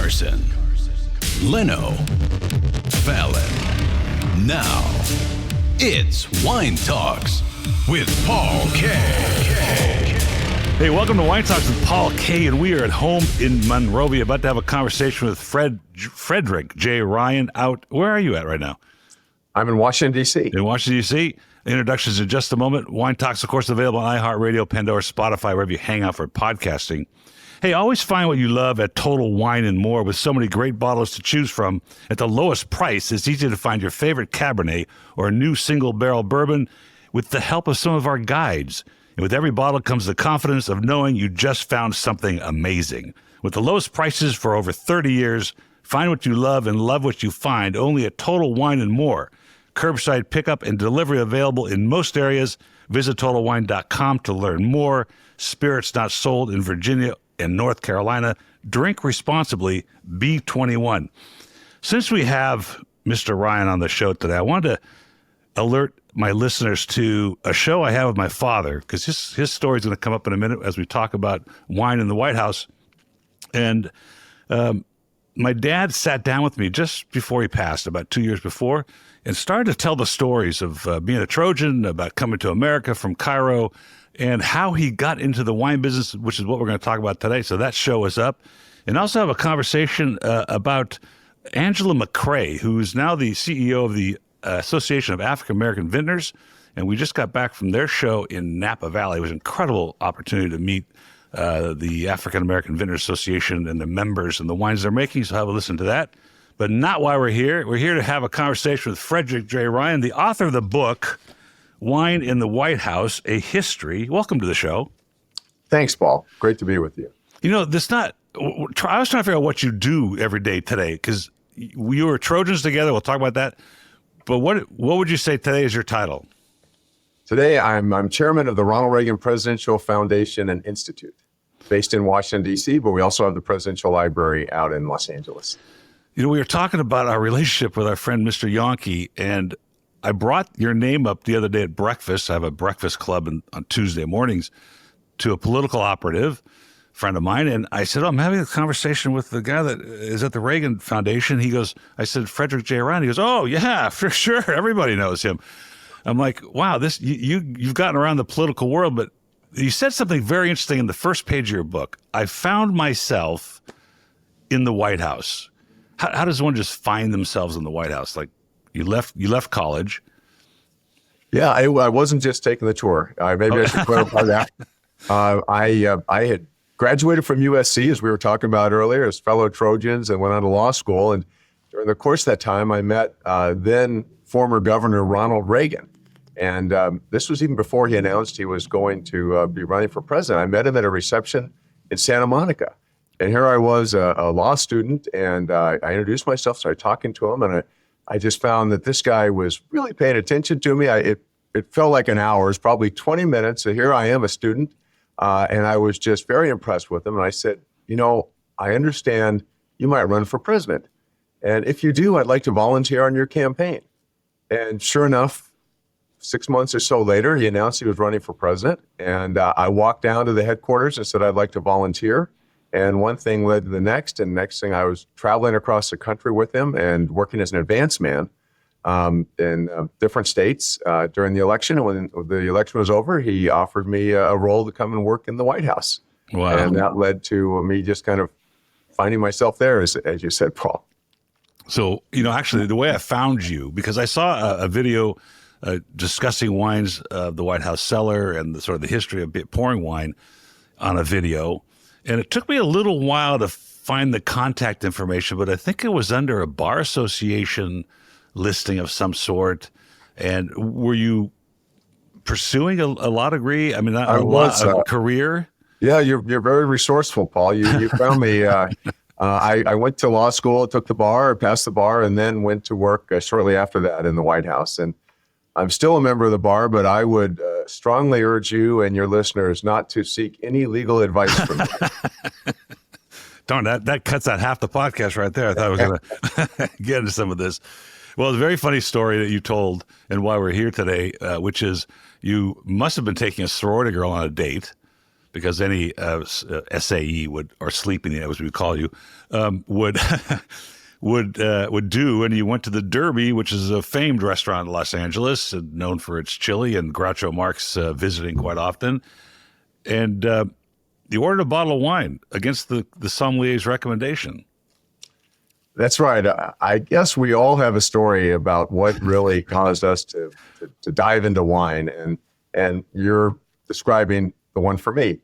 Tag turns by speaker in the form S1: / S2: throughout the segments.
S1: Carson, Leno, Fallon. Now, it's Wine Talks with Paul Kaye.
S2: Hey, welcome to Wine Talks with Paul Kaye, and we are at home in Monrovia, about to have a conversation with Frederick J. Ryan out. Where are you at right now?
S3: I'm in Washington, D.C.
S2: In Washington, D.C. Introductions in just a moment. Wine Talks, of course, available on iHeartRadio, Pandora, Spotify, wherever you hang out for podcasting. Hey, always find what you love at Total Wine & More. With so many great bottles to choose from at the lowest price, it's easy to find your favorite Cabernet or a new single-barrel bourbon with the help of some of our guides. And with every bottle comes the confidence of knowing you just found something amazing. With the lowest prices for over 30 years, find what you love and love what you find only at Total Wine & More. Curbside pickup and delivery available in most areas. Visit TotalWine.com to learn more. Spirits not sold in Virginia and North Carolina. Drink responsibly. Be 21. Since we have Mr. Ryan on the show today, I wanted to alert my listeners to a show I have with my father, because his story is going to come up in a minute as we talk about wine in the White House. And my dad sat down with me just before he passed, about 2 years before, and started to tell the stories of being a Trojan, about coming to America from Cairo, and how he got into the wine business, which is what we're going to talk about today. So that show is up. And also have a conversation about Angela McCrae, who is now the CEO of the Association of African American Vintners. And we just got back from their show in Napa Valley. It was an incredible opportunity to meet the African American Vintners Association and the members and the wines they're making. So have a listen to that. But not why we're here. We're here to have a conversation with Frederick J. Ryan, the author of the book, Wine in the White House, A History. Welcome to the show.
S3: Thanks, Paul. Great to be with you.
S2: You know, I was trying to figure out what you do every day today, because you were Trojans together. We'll talk about that. But what would you say today is your title?
S3: Today, I'm chairman of the Ronald Reagan Presidential Foundation and Institute, based in Washington, D.C., but we also have the Presidential Library out in Los Angeles.
S2: You know, we were talking about our relationship with our friend, Mr. Yonke, and I brought your name up the other day at breakfast. I have a breakfast club on Tuesday mornings, to a political operative friend of mine. And I said, I'm having a conversation with the guy that is at the Reagan Foundation. I said, Frederick J. Ryan. He goes, oh, yeah, for sure. Everybody knows him. I'm like, wow, you've gotten around the political world, but you said something very interesting in the first page of your book. I found myself in the White House. How does one just find themselves in the White House? Like, you left college.
S3: Yeah, I wasn't just taking the tour. Maybe I should clarify that. I had graduated from USC, as we were talking about earlier, as fellow Trojans, and went on to law school. And during the course of that time, I met then former Governor Ronald Reagan. And this was even before he announced he was going to be running for president. I met him at a reception in Santa Monica. And here I was, a law student, and I introduced myself, started talking to him, and I just found that this guy was really paying attention to me. It felt like an hour. It was probably 20 minutes. So here I am, a student, and I was just very impressed with him. And I said, I understand you might run for president. And if you do, I'd like to volunteer on your campaign. And sure enough, 6 months or so later, he announced he was running for president. And I walked down to the headquarters and said, I'd like to volunteer. And one thing led to the next. And next thing, I was traveling across the country with him and working as an advance man in different states during the election. And when the election was over, he offered me a role to come and work in the White House.
S2: Wow.
S3: And that led to me just kind of finding myself there, as you said, Paul.
S2: So, actually, the way I found you, because I saw a video discussing wines of the White House cellar and the sort of the history of pouring wine on a video. And it took me a little while to find the contact information, but I think it was under a bar association listing of some sort. And were you pursuing a law degree? I mean, a career?
S3: Yeah, you're very resourceful, Paul. You found me. I went to law school, took the bar, passed the bar, and then went to work shortly after that in the White House. And I'm still a member of the bar, but I would strongly urge you and your listeners not to seek any legal advice from me.
S2: Darn, that cuts out half the podcast right there. I thought I was going to get into some of this. Well, it's a very funny story that you told and why we're here today, which is you must have been taking a sorority girl on a date. because any SAE would, or sleeping, as we call you, would would do. And you went to the Derby, which is a famed restaurant in Los Angeles, known for its chili, and Groucho Marx visiting quite often. And you ordered a bottle of wine against the sommelier's recommendation.
S3: That's right. I guess we all have a story about what really caused us to dive into wine, and you're describing the one for me.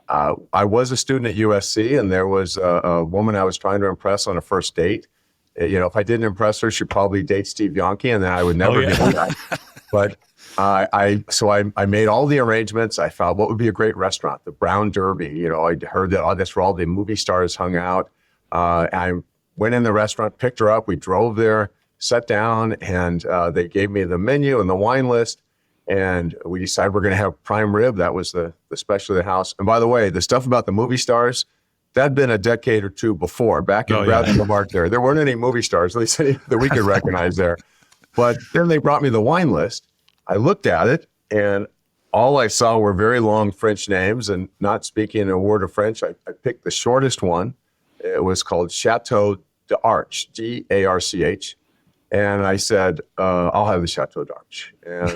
S3: I was a student at USC, and there was a woman I was trying to impress on a first date. If I didn't impress her, she'd probably date Steve Yonke, and then I would never get that. But I made all the arrangements. I thought, what would be a great restaurant? The Brown Derby. I heard that that's where all the movie stars hung out. I went in the restaurant, picked her up. We drove there, sat down, and they gave me the menu and the wine list. And we decided we're going to have prime rib. That was the specialty of the house. And by the way, the stuff about the movie stars, that'd been a decade or two before, back in Bradley Lamar there. There weren't any movie stars, at least any that we could recognize there. But then they brought me the wine list. I looked at it, and all I saw were very long French names. And not speaking a word of French, I picked the shortest one. It was called Chateau d'Arche, D'Arch. And I said, I'll have the Chateau d'Arche. And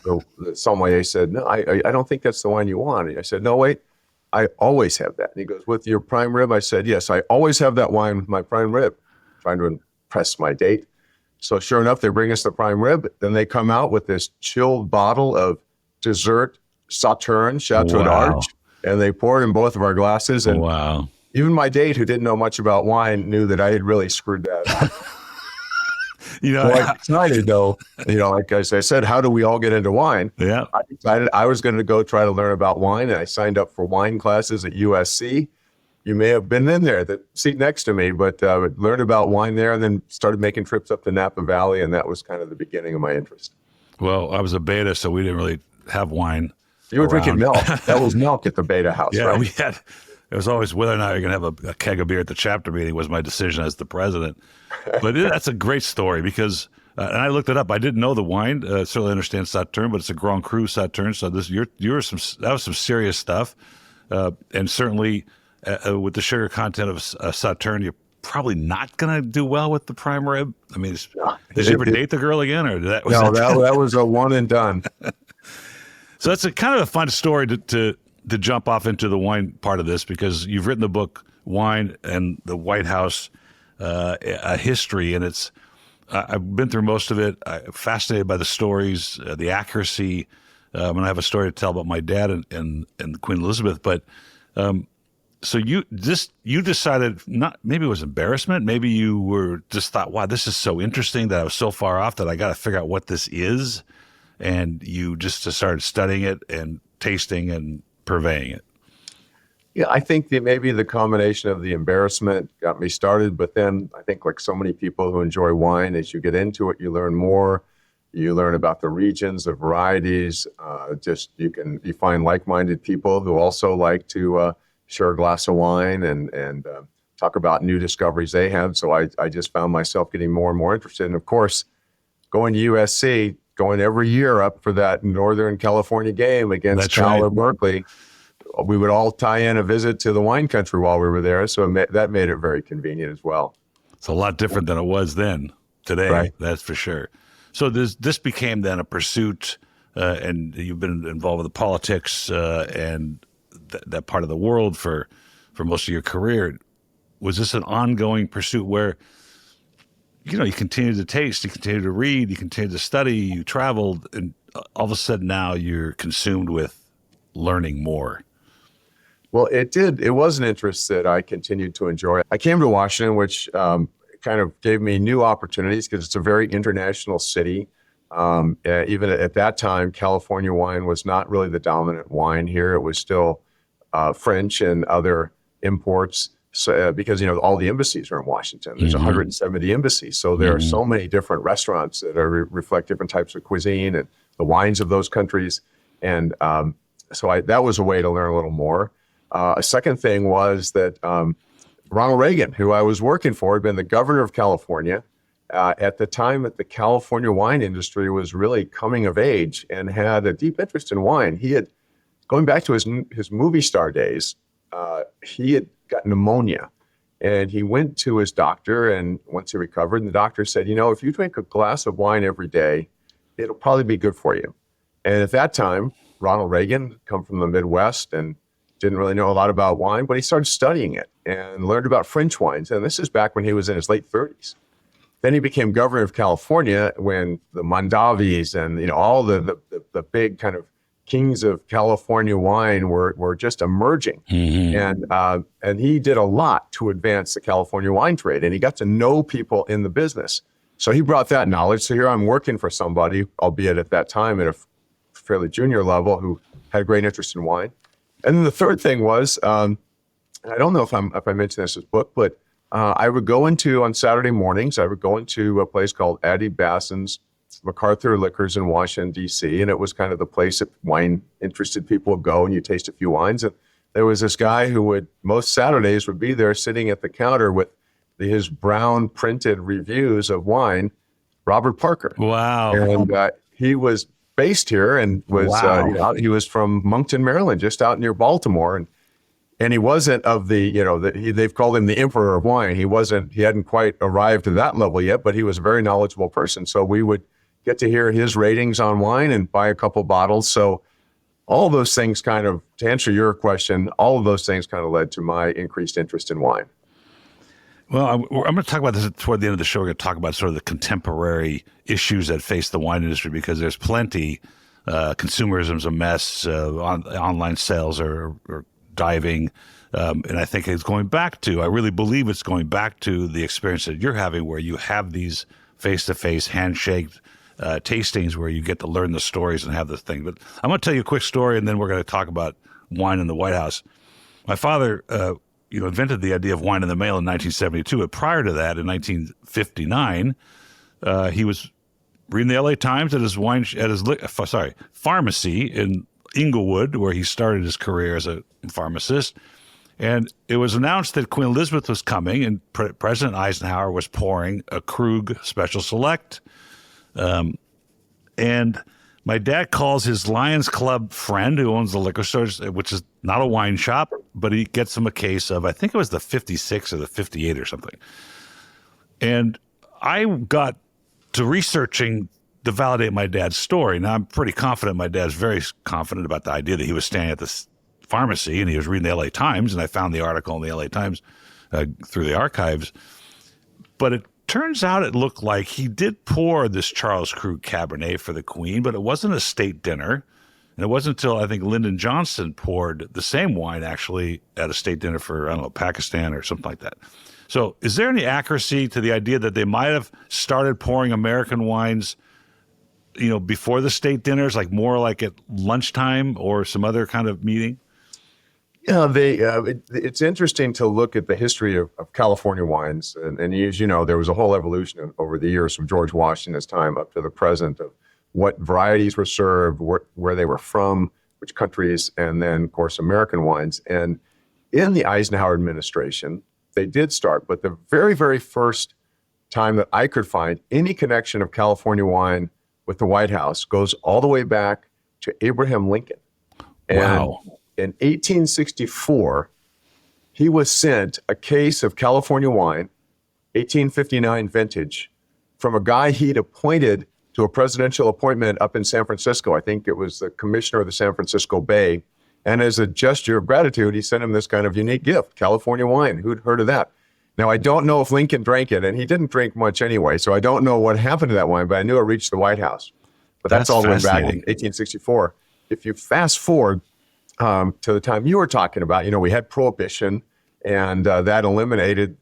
S3: the sommelier said, no, I don't think that's the wine you want. And I said, no, wait, I always have that. And he goes, with your prime rib? I said, yes, I always have that wine with my prime rib, trying to impress my date. So sure enough, they bring us the prime rib. Then they come out with this chilled bottle of dessert Sauterne Chateau d'Arche. And they pour it in both of our glasses. And even my date, who didn't know much about wine, knew that I had really screwed that up. I decided, though, like I said, how do we all get into wine?
S2: Yeah.
S3: I decided I was going to go try to learn about wine, and I signed up for wine classes at USC. You may have been in there, the seat next to me, but learned about wine there, and then started making trips up to Napa Valley, and that was kind of the beginning of my interest.
S2: Well, I was a beta, so we didn't really have wine.
S3: You were drinking milk. That was milk at the beta house,
S2: yeah,
S3: right?
S2: We had. It was always whether or not you're going to have a keg of beer at the chapter meeting was my decision as the president. But that's a great story because, and I looked it up. I didn't know the wine. Certainly understand Sauterne, but it's a Grand Cru Sauterne. So that was some serious stuff, and certainly with the sugar content of Sauterne, you're probably not going to do well with the prime rib. I mean, did you ever date the girl again, or that
S3: was a one and done.
S2: So that's a kind of a fun story to jump off into the wine part of this, because you've written the book Wine and the White House, a history, and it's I've been through most of it. I'm fascinated by the stories, the accuracy. And I have a story to tell about my dad and Queen Elizabeth. But so you decided, not maybe it was embarrassment, maybe you were just thought, wow, this is so interesting that I was so far off that I got to figure out what this is, and you just started studying it and tasting and purveying it.
S3: Yeah, I think maybe the combination of the embarrassment got me started, but then I think, like so many people who enjoy wine, as you get into it, you learn more. You learn about the regions, the varieties. You find like-minded people who also like to share a glass of wine and talk about new discoveries they have. So I just found myself getting more and more interested. And of course, going to USC, going every year up for that Northern California game against Cal or Berkeley, we would all tie in a visit to the wine country while we were there. So that made it very convenient as well.
S2: It's a lot different than it was then. Today, right. That's for sure. So this became then a pursuit, and you've been involved with the politics and that part of the world for most of your career. Was this an ongoing pursuit where, you continued to taste, you continued to read, you continued to study, you traveled, and all of a sudden now you're consumed with learning more?
S3: Well, it did. It was an interest that I continued to enjoy. I came to Washington, which kind of gave me new opportunities because it's a very international city. Even at that time, California wine was not really the dominant wine here. It was still French and other imports. So, because all the embassies are in Washington. There's 170 embassies, so there are so many different restaurants that reflect different types of cuisine and the wines of those countries. And so that was a way to learn a little more. A second thing was that Ronald Reagan, who I was working for, had been the governor of California at the time that the California wine industry was really coming of age and had a deep interest in wine. He had going back to his movie star days, he had got pneumonia. And he went to his doctor, and once he recovered, and the doctor said, if you drink a glass of wine every day, it'll probably be good for you. And at that time, Ronald Reagan, come from the Midwest and didn't really know a lot about wine, but he started studying it and learned about French wines. And this is back when he was in his late 30s. Then he became governor of California when the Mondavis and all the big kind of kings of California wine were just emerging. Mm-hmm. And he did a lot to advance the California wine trade, and he got to know people in the business. So he brought that knowledge. So here I'm working for somebody, albeit at that time at a fairly junior level, who had a great interest in wine. And then the third thing was, and I don't know if I mentioned this in this book, but I would go on Saturday mornings, I would go into a place called Addie Basson's MacArthur Liquors in Washington, D.C., and it was kind of the place that wine-interested people would go, and you taste a few wines. And there was this guy who most Saturdays would be there sitting at the counter with his brown printed reviews of wine, Robert Parker.
S2: Wow.
S3: And he was based here and was he was from Moncton, Maryland, just out near Baltimore. And he wasn't of they've called him the Emperor of Wine. He hadn't quite arrived to that level yet, but he was a very knowledgeable person. So we would get to hear his ratings on wine and buy a couple bottles. So all those things to answer your question, all of those things kind of led to my increased interest in wine.
S2: Well, I'm going to talk about this toward the end of the show. We're going to talk about sort of the contemporary issues that face the wine industry, because there's plenty. Consumerism's a mess. Online sales are diving. And I think I really believe it's going back to the experience that you're having, where you have these face-to-face handshake tastings where you get to learn the stories and have this thing. But I'm going to tell you a quick story, and then we're going to talk about wine in the White House. My father, invented the idea of wine in the mail in 1972. But prior to that, in 1959, he was reading the LA Times at his pharmacy in Inglewood, where he started his career as a pharmacist. And it was announced that Queen Elizabeth was coming, and President Eisenhower was pouring a Krug Special Select. And my dad calls his Lions Club friend who owns the liquor store, which is not a wine shop, but he gets him a case of, I think it was the 56 or the 58 or something. And I got to researching to validate my dad's story. Now, I'm pretty confident. My dad's very confident about the idea that he was staying at this pharmacy and he was reading the LA Times, and I found the article in the LA Times through the archives. But it turns out it looked like he did pour this Charles Krug Cabernet for the Queen, but it wasn't a state dinner. And it wasn't until I think Lyndon Johnson poured the same wine actually at a state dinner for, Pakistan or something like that. So is there any accuracy to the idea that they might have started pouring American wines, before the state dinners, like more like at lunchtime or some other kind of meeting?
S3: Yeah, it's interesting to look at the history of California wines. And as you know, there was a whole evolution over the years from George Washington's time up to the present of what varieties were served, where they were from, which countries, and then, of course, American wines. And in the Eisenhower administration, they did start. But the very, very first time that I could find any connection of California wine with the White House goes all the way back to Abraham Lincoln. And wow. In 1864, he was sent a case of California wine, 1859 vintage, from a guy he'd appointed to a presidential appointment up in San Francisco. I think it was the commissioner of the San Francisco Bay. And as a gesture of gratitude, he sent him this kind of unique gift, California wine. Who'd heard of that? Now, I don't know if Lincoln drank it, and he didn't drink much anyway, so I don't know what happened to that wine, but I knew it reached the White House. But that's all the way back in 1864. If you fast forward to the time you were talking about, we had Prohibition, and that eliminated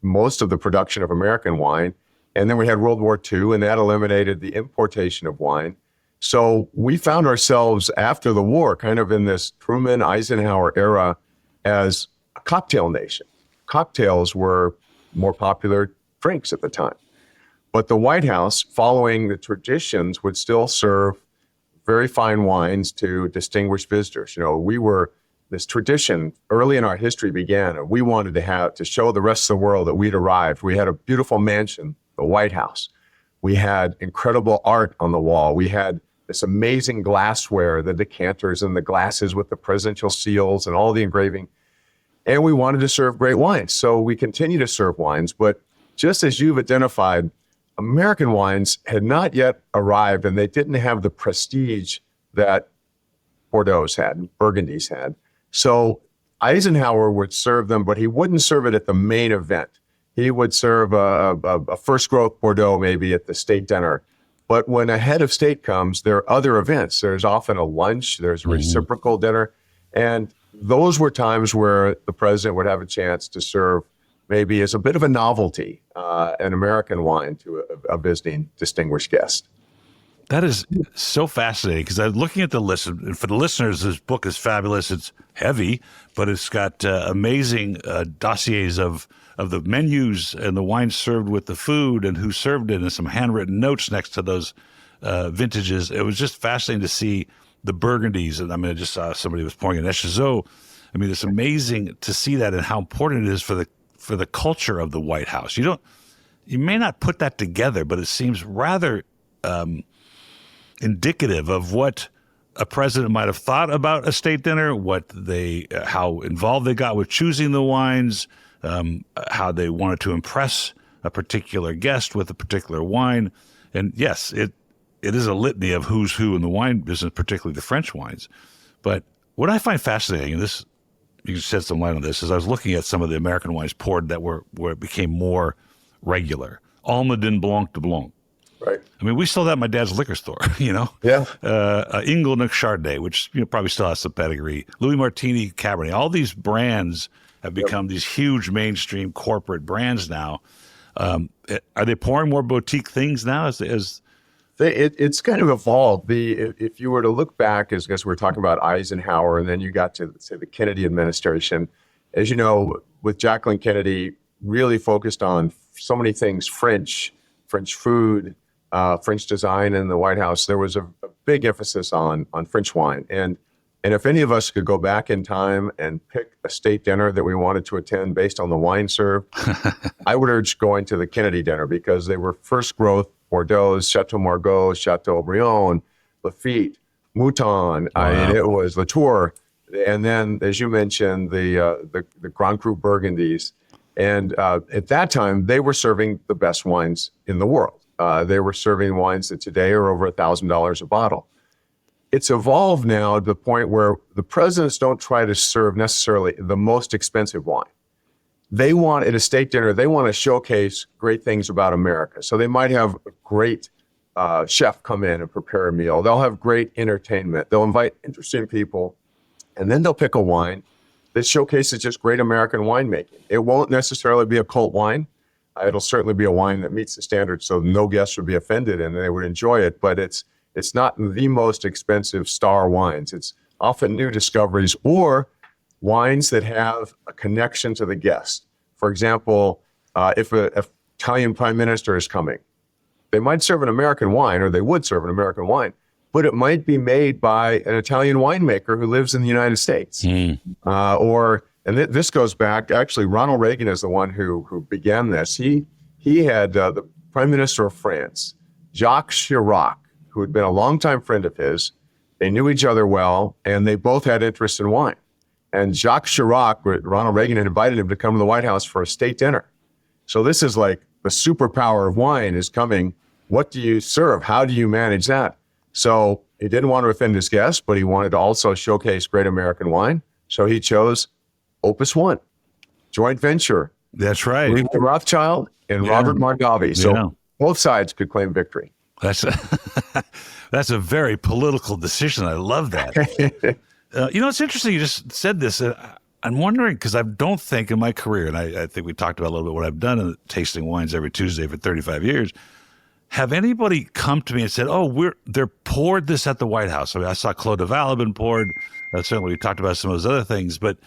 S3: most of the production of American wine. And then we had World War II, and that eliminated the importation of wine. So we found ourselves after the war kind of in this Truman Eisenhower era as a cocktail nation. Cocktails were more popular drinks at the time. But the White House, following the traditions, would still serve very fine wines to distinguished visitors. This tradition early in our history began. We wanted to show the rest of the world that we'd arrived. We had a beautiful mansion, the White House. We had incredible art on the wall. We had this amazing glassware, the decanters and the glasses with the presidential seals and all the engraving. And we wanted to serve great wines. So we continue to serve wines. But just as you've identified, American wines had not yet arrived, and they didn't have the prestige that Bordeaux's had, Burgundy's had. So Eisenhower would serve them, but he wouldn't serve it at the main event. He would serve a first growth Bordeaux maybe at the state dinner. But when a head of state comes, there are other events. There's often a lunch, there's a reciprocal dinner. And those were times where the president would have a chance to serve maybe as a bit of a novelty, an American wine to a visiting distinguished guest.
S2: That is so fascinating because I'm looking at the list. And for the listeners, this book is fabulous. It's heavy, but it's got amazing dossiers of the menus and the wine served with the food and who served it and some handwritten notes next to those vintages. It was just fascinating to see the Burgundies. And I mean, I just saw somebody was pouring an Echezot. I mean, it's amazing to see that and how important it is for the culture of the White House. You may not put that together, but it seems rather indicative of what a president might have thought about a state dinner, how involved they got with choosing the wines, how they wanted to impress a particular guest with a particular wine. And yes, it is a litany of who's who in the wine business, particularly the French wines. But what I find fascinating, and this, you can shed some light on this, is I was looking at some of the American wines poured where it became more regular. Almaden Blanc de Blanc.
S3: Right.
S2: I mean, we sold that at my dad's liquor store,
S3: Yeah.
S2: Inglenook Chardonnay, which probably still has some pedigree. Louis Martini Cabernet. All these brands have become these huge mainstream corporate brands now. Are they pouring more boutique things now?
S3: It's kind of evolved. If you were to look back, as we're talking about Eisenhower, and then you got to, say, the Kennedy administration, as you know, with Jacqueline Kennedy, really focused on so many things, French food, French design in the White House. There was a big emphasis on French wine. And if any of us could go back in time and pick a state dinner that we wanted to attend based on the wine served, I would urge going to the Kennedy dinner because they were first growth Bordeaux, Chateau Margaux, Chateau Brion, Lafite, Mouton. Wow. I mean, it was Latour. And then, as you mentioned, the Grand Cru Burgundies. And at that time, they were serving the best wines in the world. They were serving wines that today are over $1,000 a bottle. It's evolved now to the point where the presidents don't try to serve necessarily the most expensive wine. They want, at a state dinner, they want to showcase great things about America. So they might have a great chef come in and prepare a meal. They'll have great entertainment. They'll invite interesting people. And then they'll pick a wine that showcases just great American winemaking. It won't necessarily be a cult wine. It'll certainly be a wine that meets the standards so no guests would be offended and they would enjoy it. But it's not the most expensive star wines. It's often new discoveries or wines that have a connection to the guest. For example, if an Italian prime minister is coming, they might serve an American wine, or they would serve an American wine, but it might be made by an Italian winemaker who lives in the United States. This goes back, actually, Ronald Reagan is the one who began this. He had the prime minister of France, Jacques Chirac, who had been a longtime friend of his. They knew each other well, and they both had interest in wine. And Jacques Chirac, Ronald Reagan had invited him to come to the White House for a state dinner. So this is like the superpower of wine is coming. What do you serve? How do you manage that? So he didn't want to offend his guests, but he wanted to also showcase great American wine. So he chose Opus One, joint venture.
S2: That's right.
S3: With Rothschild and Robert Mondavi. So both sides could claim victory.
S2: That's a very political decision. I love that. It's interesting you just said this. I'm wondering, because I don't think in my career, and I think we talked about a little bit what I've done in tasting wines every Tuesday for 35 years, have anybody come to me and said, they're poured this at the White House? I mean, I saw Clos de Val have been poured. Certainly we talked about some of those other things, but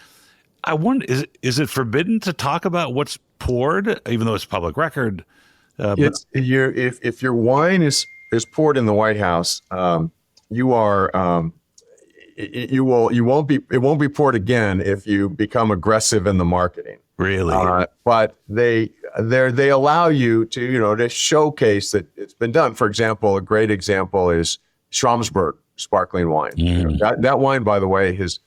S2: I wonder, is it forbidden to talk about what's poured, even though it's public record? If
S3: your wine is poured in the White House, you are it won't be poured again if you become aggressive in the marketing.
S2: Really?
S3: But they allow you to showcase that it's been done. For example, a great example is Schramsberg sparkling wine. You know, that wine, by the way, has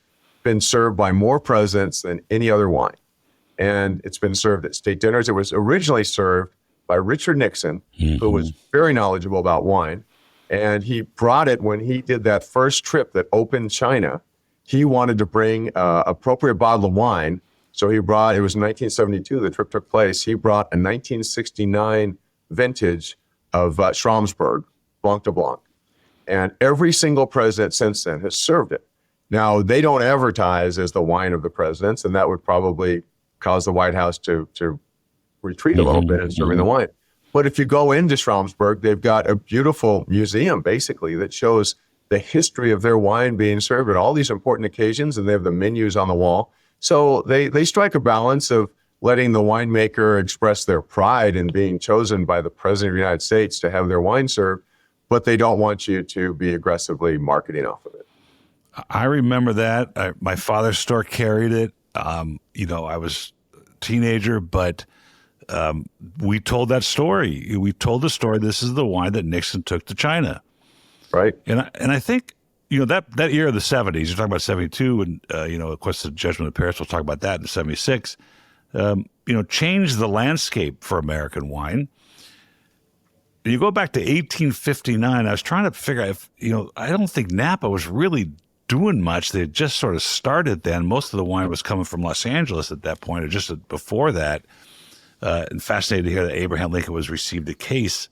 S3: been served by more presidents than any other wine. And it's been served at state dinners. It was originally served by Richard Nixon, who was very knowledgeable about wine. And he brought it when he did that first trip that opened China. He wanted to bring appropriate bottle of wine. So he brought, it was in 1972, the trip took place. He brought a 1969 vintage of Schramsberg, Blanc de Blanc. And every single president since then has served it. Now, they don't advertise as the wine of the presidents, and that would probably cause the White House to retreat a little bit in serving the wine. But if you go into Schramsberg, they've got a beautiful museum, basically, that shows the history of their wine being served at all these important occasions, and they have the menus on the wall. So they strike a balance of letting the winemaker express their pride in being chosen by the President of the United States to have their wine served, but they don't want you to be aggressively marketing off of it.
S2: I remember that. My father's store carried it. I was a teenager, but we told that story. We told the story. This is the wine that Nixon took to China.
S3: Right.
S2: And I think, that year of the 70s, you're talking about 72, and, of course, the Judgment of Paris, we'll talk about that in 76, changed the landscape for American wine. You go back to 1859, I was trying to figure out if, I don't think Napa was really doing much. They had just sort of started then. Most of the wine was coming from Los Angeles at that point, or just before that. And fascinated to hear that Abraham Lincoln was received a case.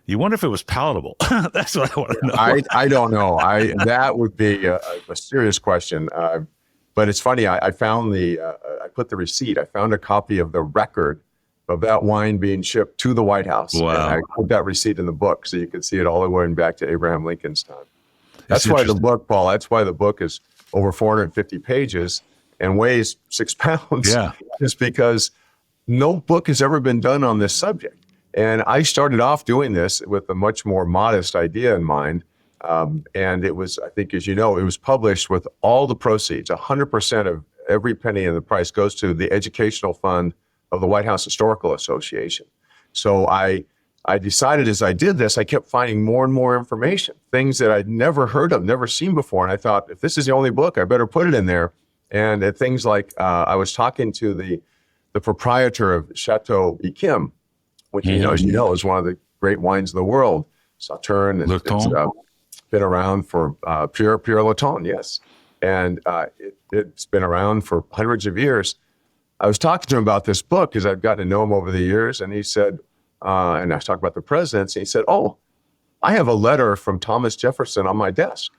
S2: You wonder if it was palatable. That's what I want to know.
S3: I don't know. That would be a serious question. But it's funny. I found I put the receipt. I found a copy of the record of that wine being shipped to the White House.
S2: Wow.
S3: And I put that receipt in the book so you can see it all the way back to Abraham Lincoln's time. That's why the book, Paul, is over 450 pages and weighs 6 pounds.
S2: Yeah.
S3: Just because no book has ever been done on this subject. And I started off doing this with a much more modest idea in mind. And it was, I think, as you know, it was published with all the proceeds. 100% of every penny in the price goes to the educational fund of the White House Historical Association. So I decided as I did this, I kept finding more and more information, things that I'd never heard of, never seen before. And I thought, if this is the only book, I better put it in there. And things like I was talking to the proprietor of Chateau Yquem, which, as you know, is one of the great wines of the world. Sauternes. It's been around for Pierre Lurton, yes. And it's been around for hundreds of years. I was talking to him about this book because I've gotten to know him over the years. And he said, and I was talking about the presidents, and he said, "Oh, I have a letter from Thomas Jefferson on my desk."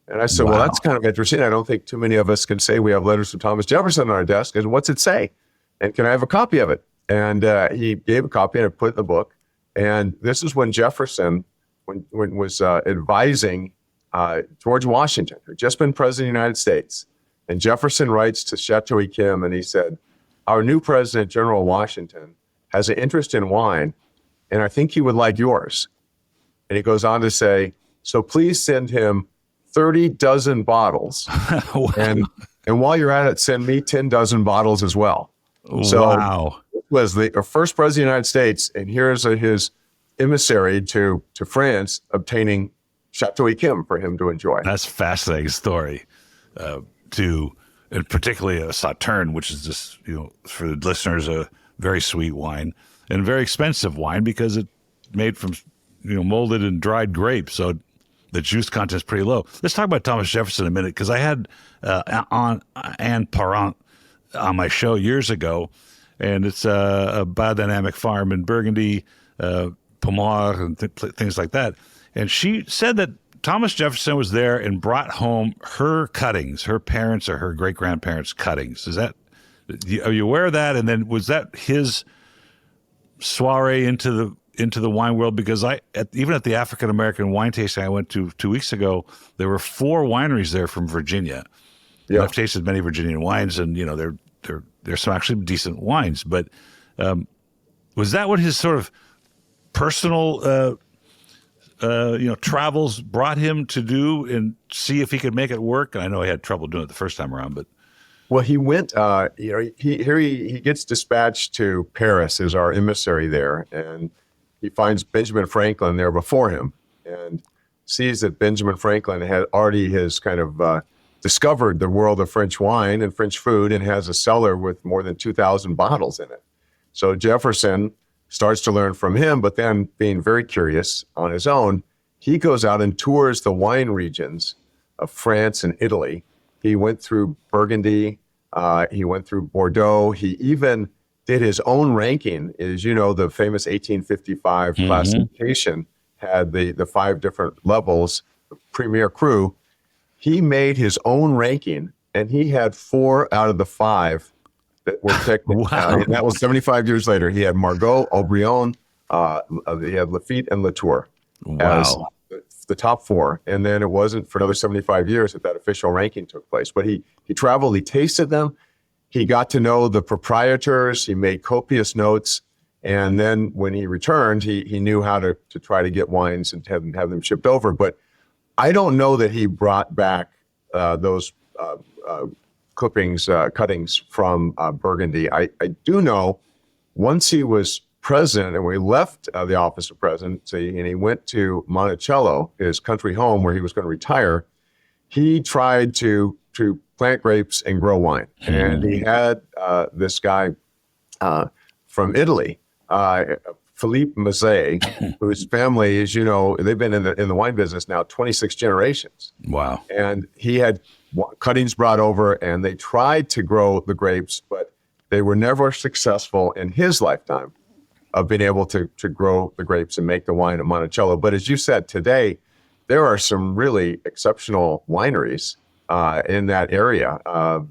S3: And I said, "Wow. Well, that's kind of interesting. I don't think too many of us can say we have letters from Thomas Jefferson on our desk. And what's it say? And can I have a copy of it?" And he gave a copy and I put it in the book. And this is when Jefferson was advising George Washington, who had just been president of the United States. And Jefferson writes to Chateau Yquem and he said, "Our new president, General Washington, has an interest in wine, and I think he would like yours." And he goes on to say, "So please send him 30 dozen bottles.
S2: Wow.
S3: And while you're at it, send me 10 dozen bottles as well." So
S2: wow.
S3: It was the first president of the United States, and here's his emissary to France obtaining Chateau Yquem for him to enjoy.
S2: That's a fascinating story. And particularly a Sauternes, which is just, for the listeners, a very sweet wine and very expensive wine because it's made from, molded and dried grapes. So the juice content is pretty low. Let's talk about Thomas Jefferson a minute, because I had Anne Parent on my show years ago, and it's a biodynamic farm in Burgundy, Pomar, and things like that. And she said that Thomas Jefferson was there and brought home her cuttings, her parents' or her great-grandparents' cuttings. Are you aware of that? And then was that his soiree into the wine world? Because even at the African American wine tasting I went to 2 weeks ago, there were 4 wineries there from Virginia. Yeah. I've tasted many Virginian wines, and there's some actually decent wines. But was that what his sort of personal travels brought him to do and see if he could make it work? And I know he had trouble doing it the first time around, but.
S3: Well, he went, he gets dispatched to Paris as our emissary there, and he finds Benjamin Franklin there before him. And sees that Benjamin Franklin had already has kind of discovered the world of French wine and French food and has a cellar with more than 2,000 bottles in it. So Jefferson starts to learn from him, but then being very curious on his own, he goes out and tours the wine regions of France and Italy. He went through Burgundy, he went through Bordeaux. He even did his own ranking. As you know, the famous 1855 classification had the 5 different levels, the Premier Cru. He made his own ranking, and he had 4 out of the 5 that were picked.
S2: Wow.
S3: And that was 75 years later. He had Margaux, Haut-Brion, he had Lafite, and Latour as the top 4. And then it wasn't for another 75 years that official ranking took place. But he traveled, he tasted them, he got to know the proprietors, he made copious notes. And then when he returned, he knew how to try to get wines and have them shipped over. But I don't know that he brought back those cuttings from Burgundy. I do know once he was president and we left the office of presidency and he went to Monticello, his country home where he was going to retire, he tried to plant grapes and grow wine. And he had this guy from Italy, Philippe Mazet, whose family, as you know, they've been in the wine business now 26 generations.
S2: Wow.
S3: And he had cuttings brought over, and they tried to grow the grapes, but they were never successful in his lifetime of being able to grow the grapes and make the wine at Monticello. But as you said, today, there are some really exceptional wineries in that area.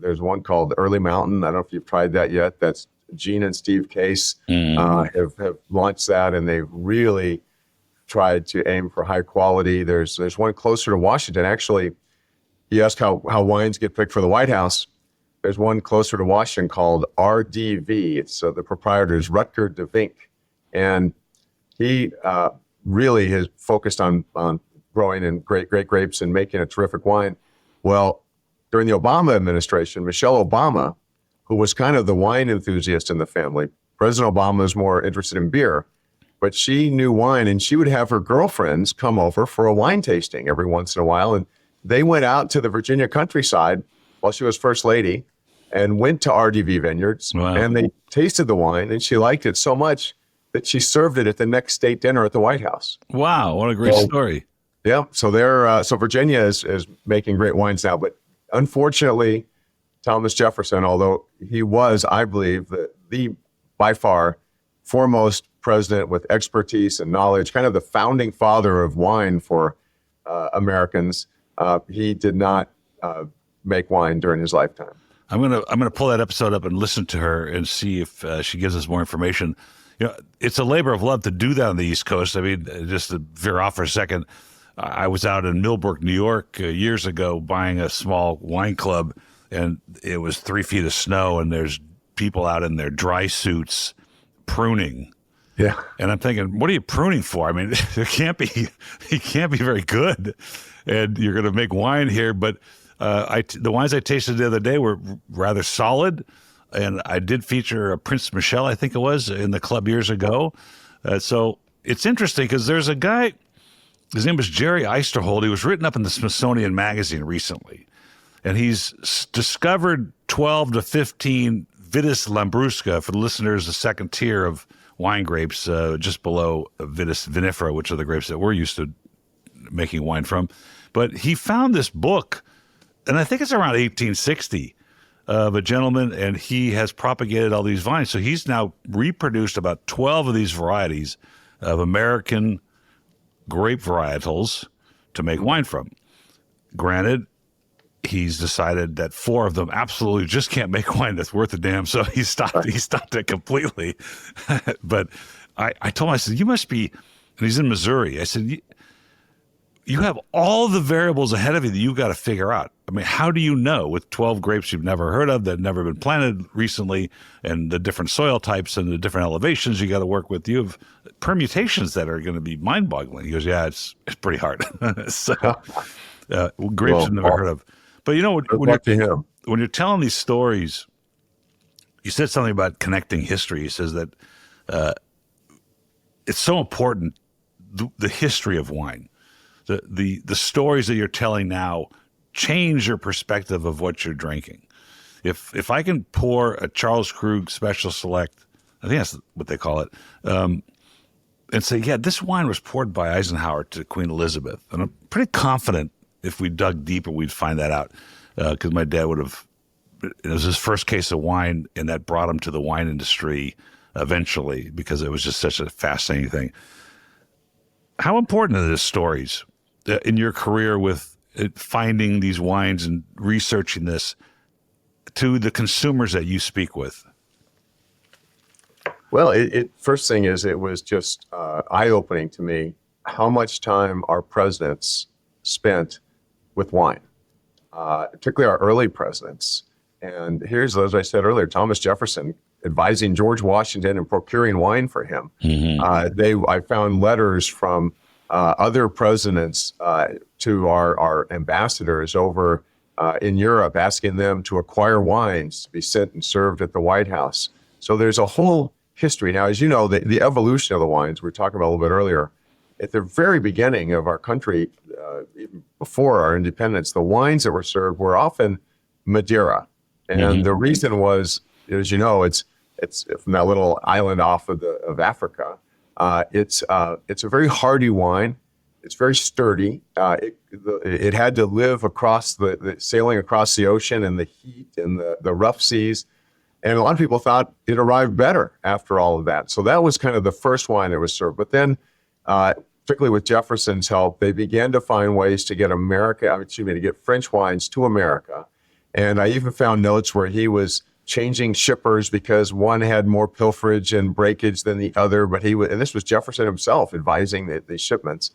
S3: There's one called Early Mountain. I don't know if you've tried that yet. That's Gene and Steve Case have launched that, and they've really tried to aim for high quality. There's one closer to Washington. Actually, you ask how wines get picked for the White House. There's one closer to Washington called RDV. It's the proprietor is Rutger de Vink, and he really has focused on growing in great grapes and making a terrific wine. Well, during the Obama administration, Michelle Obama, who was kind of the wine enthusiast in the family. President Obama is more interested in beer, but she knew wine, and she would have her girlfriends come over for a wine tasting every once in a while. And they went out to the Virginia countryside while she was first lady and went to RDV Vineyards.
S2: Wow.
S3: And they tasted the wine, and she liked it so much that she served it at the next state dinner at the White House.
S2: Wow, what a great story.
S3: Yeah, so so Virginia is making great wines now, but unfortunately, Thomas Jefferson, although he was, I believe, the by far foremost president with expertise and knowledge, kind of the founding father of wine for Americans, he did not make wine during his lifetime. I'm
S2: gonna pull that episode up and listen to her and see if she gives us more information. You know, it's a labor of love to do that on the East Coast. I mean, just to veer off for a second, I was out in Millbrook, New York, years ago, buying a small wine club. And it was 3 feet of snow, and there's people out in their dry suits pruning.
S3: Yeah.
S2: And I'm thinking, what are you pruning for? I mean, he can't be very good. And you're going to make wine here. But the wines I tasted the other day were rather solid. And I did feature a Prince Michel, I think it was, in the club years ago. So it's interesting because there's a guy, his name was Jerry Eisterhold. He was written up in the Smithsonian Magazine recently. And he's discovered 12 to 15 Vitis Lambrusca, for the listeners, the second tier of wine grapes, just below Vitis vinifera, which are the grapes that we're used to making wine from. But he found this book, and I think it's around 1860, of a gentleman, and he has propagated all these vines. So he's now reproduced about 12 of these varieties of American grape varietals to make wine from. Granted, he's decided that 4 of them absolutely just can't make wine that's worth a damn, so he stopped it completely. But I told him, I said, you must be, and he's in Missouri. I said, you have all the variables ahead of you that you've got to figure out. I mean, how do you know with 12 grapes you've never heard of that have never been planted recently, and the different soil types and the different elevations you got to work with? You have permutations that are going to be mind-boggling. He goes, yeah, it's pretty hard. So grapes I've never heard of. But you know, when you're telling these stories, you said something about connecting history. He says that it's so important, the history of wine. the stories that you're telling now change your perspective of what you're drinking. If I can pour a Charles Krug Special Select, I think that's what they call it, and say, yeah, this wine was poured by Eisenhower to Queen Elizabeth, and I'm pretty confident if we dug deeper, we'd find that out, because my dad would have. It was his first case of wine, and that brought him to the wine industry eventually because it was just such a fascinating thing. How important are the stories in your career with finding these wines and researching this to the consumers that you speak with?
S3: Well, first thing is it was just eye-opening to me how much time our presidents spent with wine, particularly our early presidents. And here's, as I said earlier, Thomas Jefferson advising George Washington and procuring wine for him. I found letters from other presidents to our ambassadors over in Europe, asking them to acquire wines to be sent and served at the White House. So there's a whole history. Now, as you know, the evolution of the wines we were talking about a little bit earlier, at the very beginning of our country, even before our independence, the wines that were served were often Madeira. And the reason was, as you know, it's from that little island off of Africa. It's a very hardy wine. It's very sturdy. It had to live across the sailing across the ocean and the heat and the rough seas. And a lot of people thought it arrived better after all of that. So that was kind of the first wine that was served. But then, particularly with Jefferson's help, they began to find ways to get to get French wines to America. And I even found notes where he was changing shippers because one had more pilferage and breakage than the other. And this was Jefferson himself advising the shipments.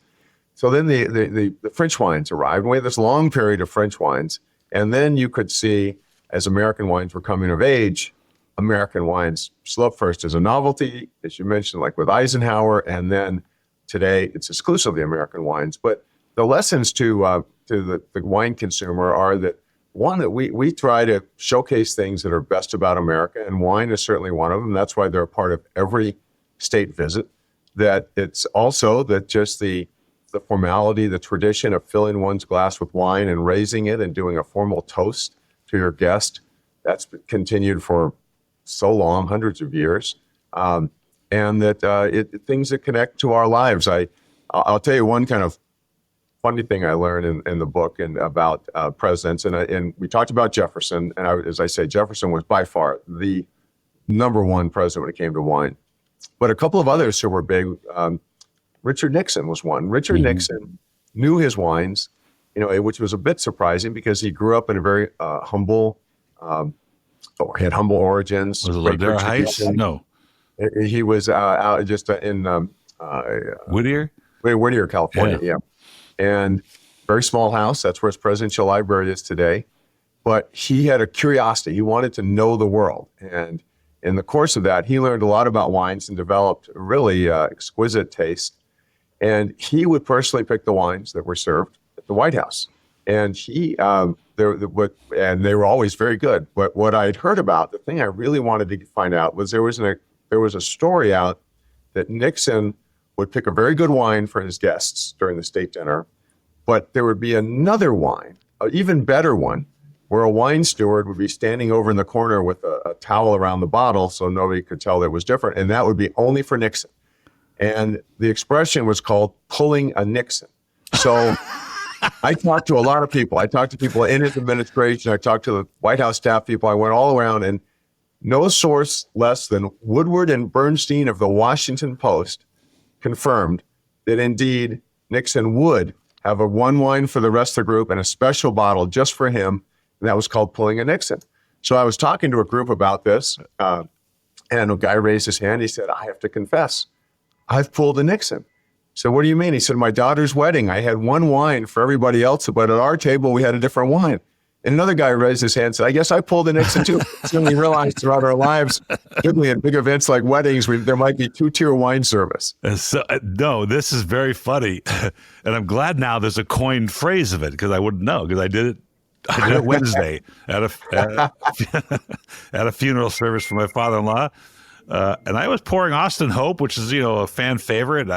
S3: So then the French wines arrived. And we had this long period of French wines. And then you could see, as American wines were coming of age, American wines slope first as a novelty, as you mentioned, like with Eisenhower. And then today it's exclusively American wines. But the lessons to the wine consumer are that, one, that we try to showcase things that are best about America, and wine is certainly one of them. That's why they're a part of every state visit. That it's also that just the formality, the tradition of filling one's glass with wine and raising it and doing a formal toast to your guest, that's continued for so long, hundreds of years, and that things that connect to our lives. I'll tell you one kind of funny thing I learned in the book and about presidents, and we talked about Jefferson, and as I say, Jefferson was by far the number one president when it came to wine. But a couple of others who were big, Richard Nixon was one. Richard Nixon knew his wines, which was a bit surprising because he grew up in a very humble, had humble origins.
S2: Was it Ladera Heights? No.
S3: He was out just in
S2: Whittier?
S3: Whittier, California, yeah. And very small house. That's where his presidential library is today. But he had a curiosity. He wanted to know the world. And in the course of that, he learned a lot about wines and developed really exquisite taste. And he would personally pick the wines that were served at the White House. And they were always very good. But what I'd heard about, the thing I really wanted to find out was there was a story out that Nixon would pick a very good wine for his guests during the state dinner, but there would be another wine, an even better one, where a wine steward would be standing over in the corner with a towel around the bottle so nobody could tell that it was different, and that would be only for Nixon. And the expression was called pulling a Nixon. So I talked to a lot of people. I talked to people in his administration. I talked to the White House staff people. I went all around, and no source less than Woodward and Bernstein of the Washington Post confirmed that indeed Nixon would have a one wine for the rest of the group and a special bottle just for him, and that was called pulling a Nixon. So I was talking to a group about this, and a guy raised his hand. He said, "I have to confess, I've pulled a Nixon." So what do you mean? He said, "My daughter's wedding, I had one wine for everybody else, but at our table we had a different wine." And another guy raised his hand and said, "I guess I pulled a Nixon too." So we realized throughout our lives, particularly at big events like weddings, there might be two-tier wine service.
S2: So, no, this is very funny. And I'm glad now there's a coined phrase of it because I wouldn't know because I did it Wednesday at a funeral service for my father-in-law. And I was pouring Austin Hope, which is, a fan favorite,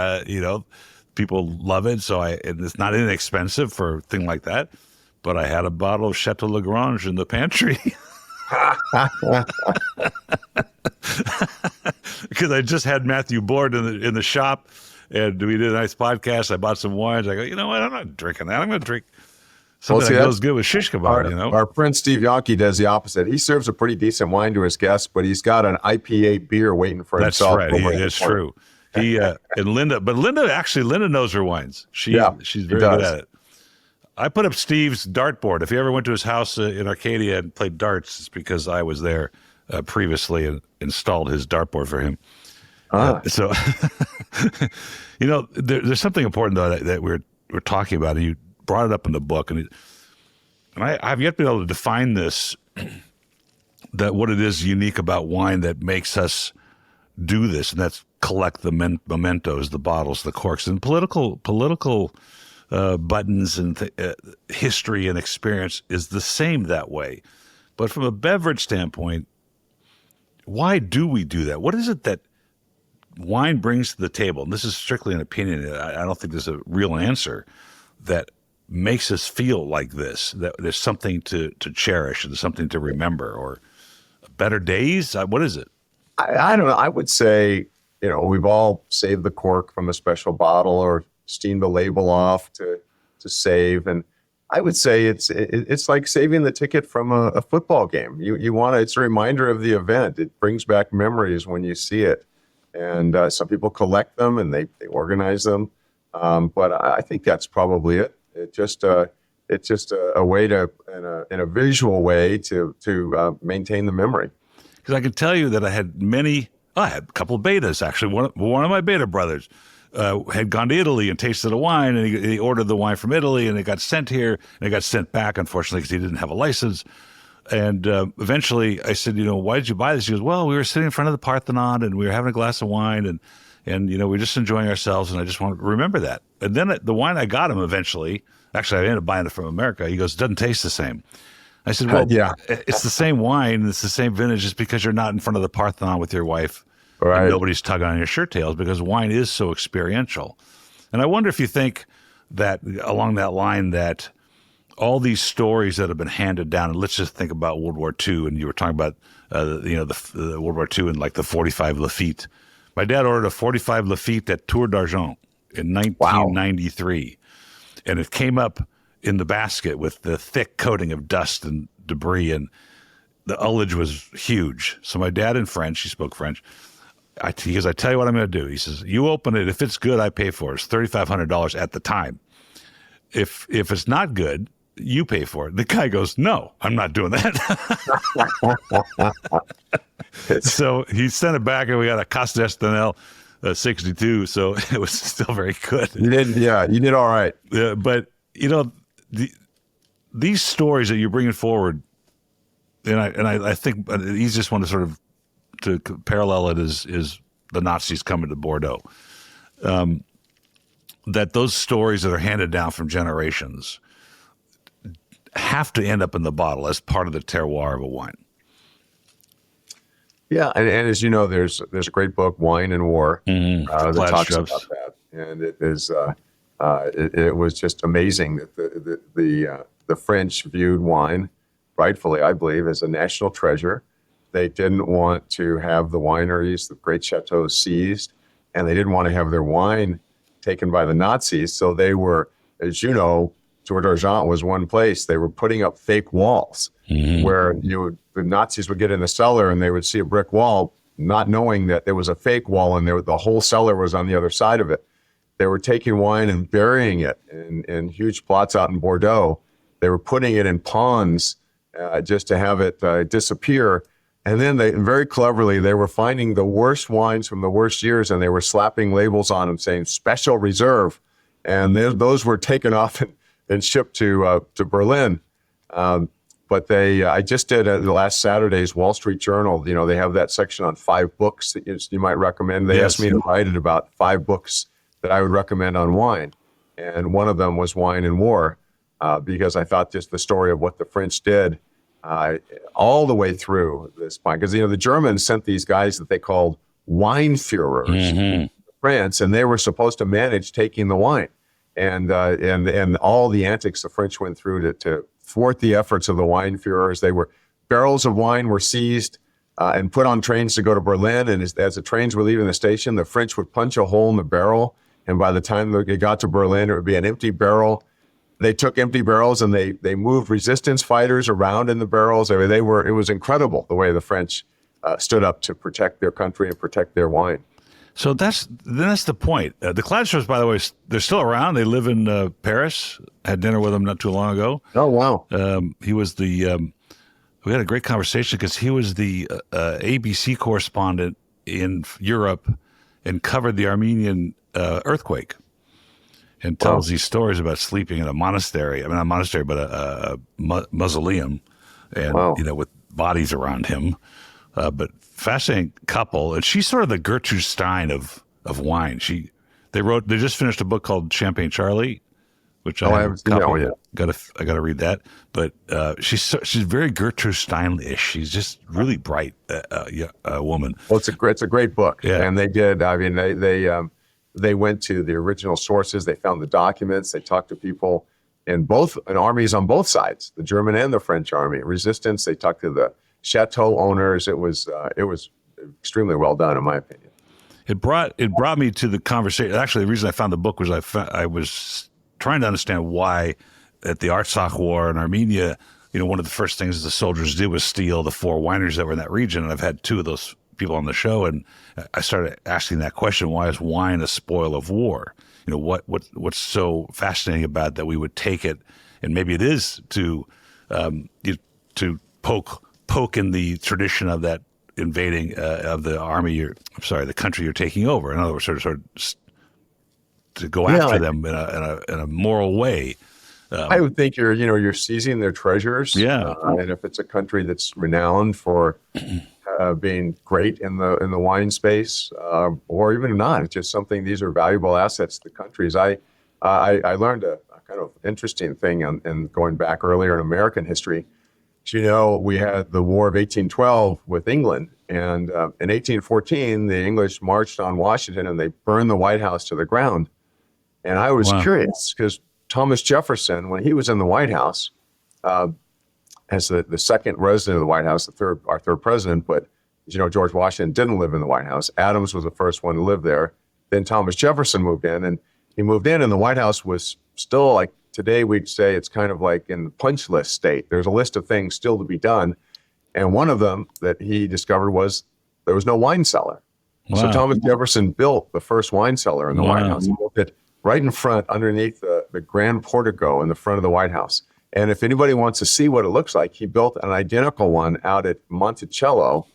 S2: people love it. So it's not inexpensive for a thing like that. But I had a bottle of Chateau Lagrange in the pantry because I just had Matthew Board in the shop, and we did a nice podcast. I bought some wines. I go, you know what? I'm not drinking that. I'm going to drink something that goes good with shish kebab.
S3: Our friend Steve Yonke does the opposite. He serves a pretty decent wine to his guests, but he's got an IPA beer waiting for himself.
S2: That's right. That's true. He and Linda knows her wines. She's very good at it. I put up Steve's dartboard. If you ever went to his house in Arcadia and played darts, it's because I was there previously and installed his dartboard for him. So, there's something important though that we're talking about, and you brought it up in the book, and I've yet been able to define this. That what it is unique about wine that makes us do this, and that's collect the mementos, the bottles, the corks, and political buttons and history and experience is the same that way. But from a beverage standpoint, why do we do that? What is it that wine brings to the table? And this is strictly an opinion. I don't think there's a real answer that makes us feel like this, that there's something to cherish and something to remember, or better days. What is it?
S3: I don't know. I would say, we've all saved the cork from a special bottle or steamed the label off to save. And I would say it's like saving the ticket from a football game. You want to, it's a reminder of the event. It brings back memories when you see it. And some people collect them and they organize them. But I think that's probably it. It's just a way to, in a visual way to maintain the memory.
S2: Because I can tell you that I had a couple of betas, actually. One of my beta brothers had gone to Italy and tasted a wine, and he ordered the wine from Italy, and it got sent here, and it got sent back, unfortunately, because he didn't have a license. And eventually I said, why did you buy this? He goes, well, we were sitting in front of the Parthenon, and we were having a glass of wine, and we were just enjoying ourselves, and I just want to remember that. And then the wine I got him eventually, actually I ended up buying it from America, he goes, it doesn't taste the same. I said, well, it's the same wine, and it's the same vintage, just because you're not in front of the Parthenon with your wife. Right. And nobody's tugging on your shirt tails, because wine is so experiential. And I wonder if you think that along that line, that all these stories that have been handed down, and let's just think about World War II, and you were talking about the World War II and like the 45 Lafite. My dad ordered a 45 Lafite at Tour d'Argent in 1993, and it came up in the basket with the thick coating of dust and debris, and the ullage was huge. So my dad in French, he spoke French. He goes, I tell you what I'm going to do. He says, you open it. If it's good, I pay for it. It's $3,500 at the time. If it's not good, you pay for it. The guy goes, no, I'm not doing that. So he sent it back, and we got a Casa d'Estanel 62. So it was still very good.
S3: You did all right.
S2: But these stories that you're bringing forward, and I think the easiest one to sort of to parallel it is the Nazis coming to Bordeaux. That those stories that are handed down from generations have to end up in the bottle as part of the terroir of a wine. Yeah,
S3: and as you know, there's a great book, Wine and War, that talks about that, and it is it was just amazing that the French viewed wine, rightfully, I believe, as a national treasure. They didn't want to have the wineries, the great chateaus, seized, and they didn't want to have their wine taken by the Nazis. So they were, as you know, Tour d'Argent was one place. They were putting up fake walls where the Nazis would get in the cellar and they would see a brick wall, not knowing that there was a fake wall and the whole cellar was on the other side of it. They were taking wine and burying it in huge plots out in Bordeaux. They were putting it in ponds just to have it disappear. And then very cleverly, they were finding the worst wines from the worst years, and they were slapping labels on them saying "Special Reserve," and those were taken off and shipped to Berlin. But I just did the last Saturday's Wall Street Journal. They have that section on 5 books that you might recommend. They asked me to write it about 5 books that I would recommend on wine, and one of them was Wine and War, because I thought just the story of what the French did. All the way through this point, because the Germans sent these guys that they called Weinführers. The France, and they were supposed to manage taking the wine, and all the antics the French went through to thwart the efforts of the wine Führers. Barrels of wine were seized and put on trains to go to Berlin. And as the trains were leaving the station, the French would punch a hole in the barrel. And by the time they got to Berlin, it would be an empty barrel. They took empty barrels and they moved resistance fighters around in the barrels. I mean, it was incredible the way the French stood up to protect their country and protect their wine.
S2: So that's the point. The Cladisters, by the way, they're still around. They live in Paris. I had dinner with them not too long ago.
S3: Oh, wow.
S2: He was we had a great conversation because he was the ABC correspondent in Europe and covered the Armenian earthquake and tells these stories about sleeping in a monastery. I mean, not a monastery, but a mausoleum, and with bodies around him. But fascinating couple, and she's sort of the Gertrude Stein of wine. They just finished a book called Champagne Charlie, which I haven't seen that one yet. I gotta read that. But she's very Gertrude Stein-ish. She's just really bright, woman.
S3: Well, it's a great book,
S2: yeah.
S3: And they did. I mean, they went to the original sources. They found the documents. They talked to people in armies on both sides, the German and the French army, resistance. They talked to the chateau owners. It was extremely well done, in my opinion.
S2: It brought me to the conversation. Actually, the reason I found the book was I was trying to understand why at the Artsakh War in Armenia, one of the first things the soldiers did was steal the 4 wineries that were in that region. And I've had 2 of those people on the show, and I started asking that question: why is wine a spoil of war? What's so fascinating about it that we would take it, and maybe it is to poke in the tradition of that invading of the army. The country you're taking over. In other words, sort of to go after them in a moral way.
S3: I would think you're seizing their treasures.
S2: Yeah,
S3: and if it's a country that's renowned for being great in the wine space, or even not, it's just something. These are valuable assets to countries. I learned a kind of interesting thing in going back earlier in American history. We had the War of 1812 with England, and in 1814, the English marched on Washington and they burned the White House to the ground. And I was curious because Thomas Jefferson, when he was in the White House, as the second resident of the White House, our third president, but George Washington didn't live in the White House. Adams was the first one to live there. Then Thomas Jefferson moved in, and the White House was still like, today we'd say it's kind of like in the punch list state. There's a list of things still to be done. And one of them that he discovered was there was no wine cellar. Wow. So Thomas Jefferson built the first wine cellar in the White House. He built it right in front, underneath the grand portico in the front of the White House. And if anybody wants to see what it looks like, he built an identical one out at Monticello,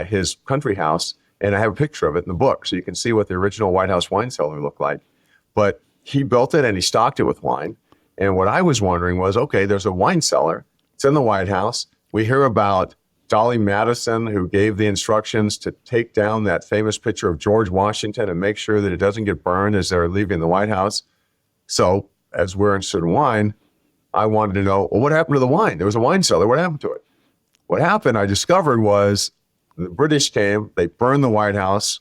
S3: his country house. And I have a picture of it in the book, so you can see what the original White House wine cellar looked like. But he built it and he stocked it with wine. And what I was wondering was, okay, there's a wine cellar. It's in the White House. We hear about Dolly Madison, who gave the instructions to take down that famous picture of George Washington and make sure that it doesn't get burned as they're leaving the White House. So as we're interested in wine, I wanted to know, well, what happened to the wine? There was a wine cellar. What happened to it? What happened, I discovered, was the British came, they burned the White House,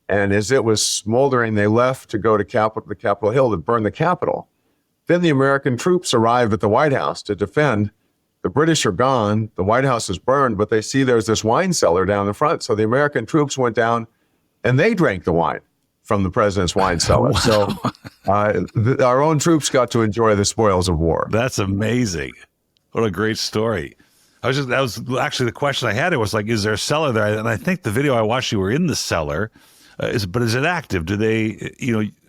S3: and as it was smoldering, they left to go to the Capitol Hill to burn the Capitol. Then the American troops arrive at the White House to defend. The British are gone. The White House is burned, but they see there's this wine cellar down the front. So the American troops went down and they drank the wine from the president's wine cellar. Wow. So our own troops got to enjoy the spoils of war.
S2: That's amazing. What a great story. That was actually the question I had. It was like, is there a cellar there? And I think the video I watched, you were in the cellar. But is it active? Do they,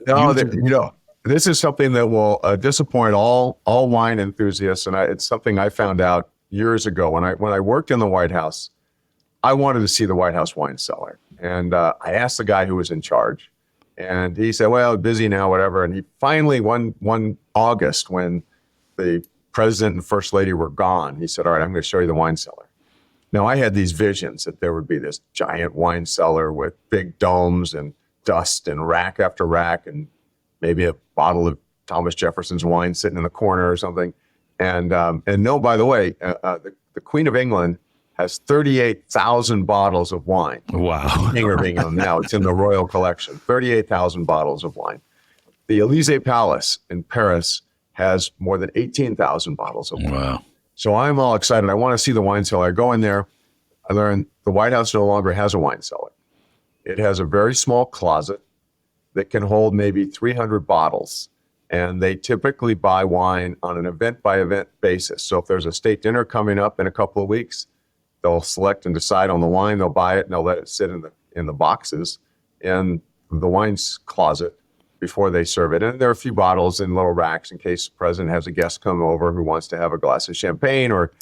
S3: No, this is something that will disappoint all wine enthusiasts, and it's something I found out years ago when I worked in the White House. I wanted to see the White House wine cellar, and I asked the guy who was in charge, and he said, "Well, busy now, whatever." And he finally, one August, when the president and first lady were gone, he said, "All right, I'm going to show you the wine cellar." Now, I had these visions that there would be this giant wine cellar with big domes and dust and rack after rack and maybe a bottle of Thomas Jefferson's wine sitting in the corner or something. And no, by the way, the Queen of England has 38,000 bottles of wine.
S2: Wow.
S3: Hangar Bingham now. It's in the Royal Collection. 38,000 bottles of wine. The Élysée Palace in Paris has more than 18,000 bottles of wine.
S2: Wow.
S3: So I'm all excited. I want to see the wine cellar. I go in there. I learn the White House no longer has a wine cellar. It has a very small closet that can hold maybe 300 bottles. And they typically buy wine on an event-by-event basis. So if there's a state dinner coming up in a couple of weeks, they'll select and decide on the wine. They'll buy it and they'll let it sit in the boxes in the wine's closet before they serve it. And there are a few bottles in little racks in case the president has a guest come over who wants to have a glass of champagne or